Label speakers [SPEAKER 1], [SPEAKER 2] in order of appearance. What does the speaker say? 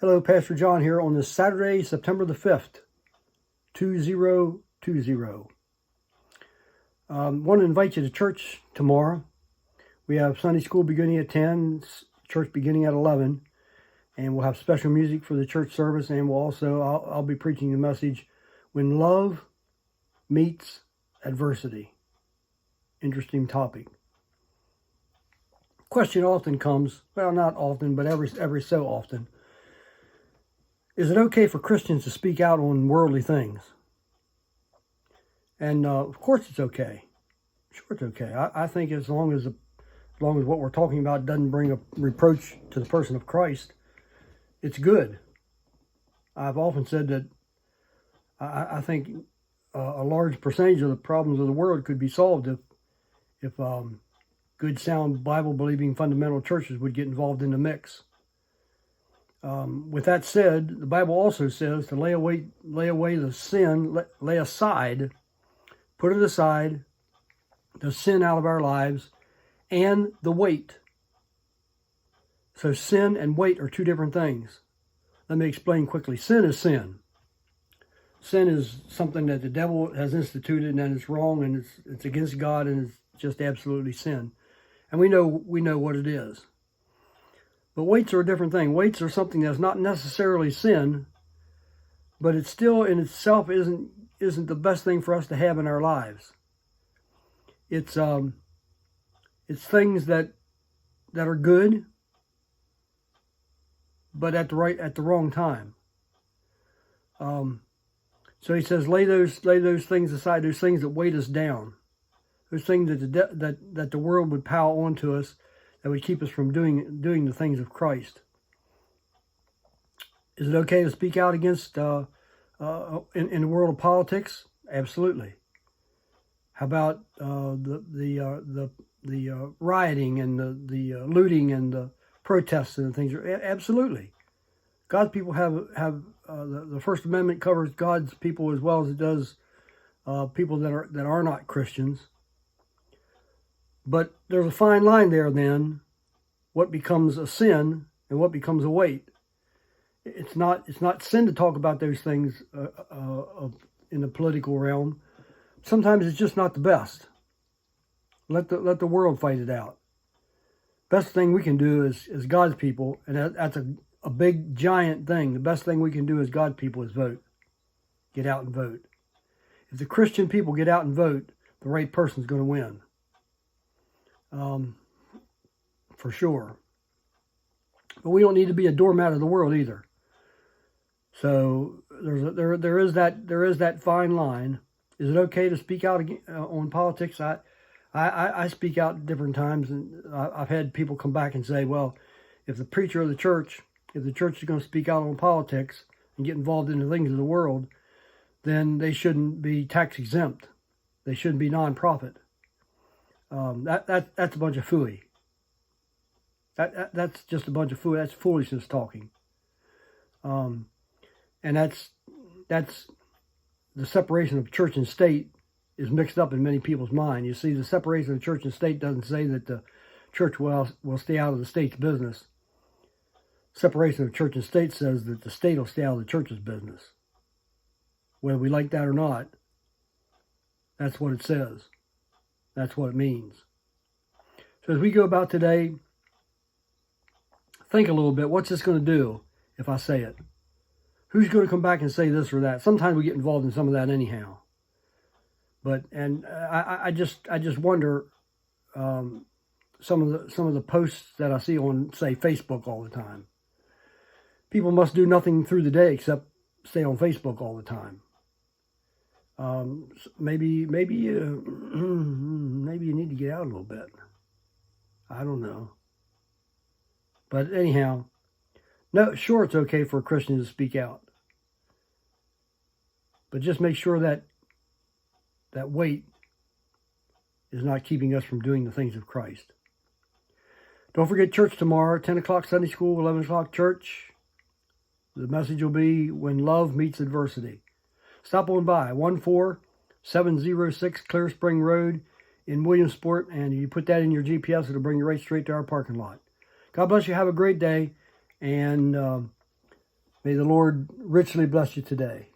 [SPEAKER 1] Hello, Pastor John here on this Saturday, September the 5th, 2020. Want to invite you to church tomorrow. We have Sunday school beginning at 10, church beginning at 11, and we'll have special music for the church service, and I'll be preaching the message, When Love Meets Adversity. Interesting topic. Question often comes, well, not often, but every so often. Is it okay for Christians to speak out on worldly things? And of course it's okay. Sure, it's okay. I think as long as what we're talking about doesn't bring a reproach to the person of Christ, it's good. I've often said that I think a large percentage of the problems of the world could be solved if good, sound, Bible-believing fundamental churches would get involved in the mix. With that said, the Bible also says to lay away the sin, lay aside, put it aside, the sin out of our lives, and the weight. So sin and weight are two different things. Let me explain quickly. Sin is sin. Sin is something that the devil has instituted, and it's wrong, and it's against God, and it's just absolutely sin. And we know what it is. But weights are a different thing. Weights are something that's not necessarily sin, but it still in itself isn't the best thing for us to have in our lives. It's things that are good, but at the wrong time. So he says, lay those things aside, those things that weight us down, those things that the world would pile onto us, that would keep us from doing the things of Christ. Is it okay to speak out against in the world of politics? Absolutely. How about the rioting and the looting and the protests and things? Absolutely. God's people have the First Amendment covers God's people as well as it does people that are not Christians. But there's a fine line there then, what becomes a sin and what becomes a weight. It's not sin to talk about those things in the political realm. Sometimes it's just not the best. Let the world fight it out. Best thing we can do is God's people, and that's a big, giant thing. The best thing we can do as God's people is vote. Get out and vote. If the Christian people get out and vote, the right person's going to win. For sure. But we don't need to be a doormat of the world either. So there is that fine line. Is it okay to speak out on politics? I speak out at different times, and I've had people come back and say, well, if the preacher of the church, if the church is going to speak out on politics and get involved in the things of the world, then they shouldn't be tax exempt. They shouldn't be non-profit. That's a bunch of phooey. That's just a bunch of phooey. That's foolishness talking. And that's the separation of church and state is mixed up in many people's mind. You see, the separation of church and state doesn't say that the church will stay out of the state's business. Separation of church and state says that the state will stay out of the church's business. Whether we like that or not, that's what it says. That's what it means. So as we go about today, think a little bit. What's this going to do if I say it? Who's going to come back and say this or that? Sometimes we get involved in some of that anyhow. But I just wonder some of the posts that I see on, say, Facebook all the time. People must do nothing through the day except stay on Facebook all the time. Maybe you need to get out a little bit. I don't know. But anyhow, no, sure, it's okay for a Christian to speak out. But just make sure that weight is not keeping us from doing the things of Christ. Don't forget church tomorrow, 10 o'clock Sunday school, 11 o'clock church. The message will be When Love Meets Adversity. Stop on by, 14706 Clear Spring Road in Williamsport, and you put that in your GPS, it'll bring you right straight to our parking lot. God bless you. Have a great day, and May the Lord richly bless you today.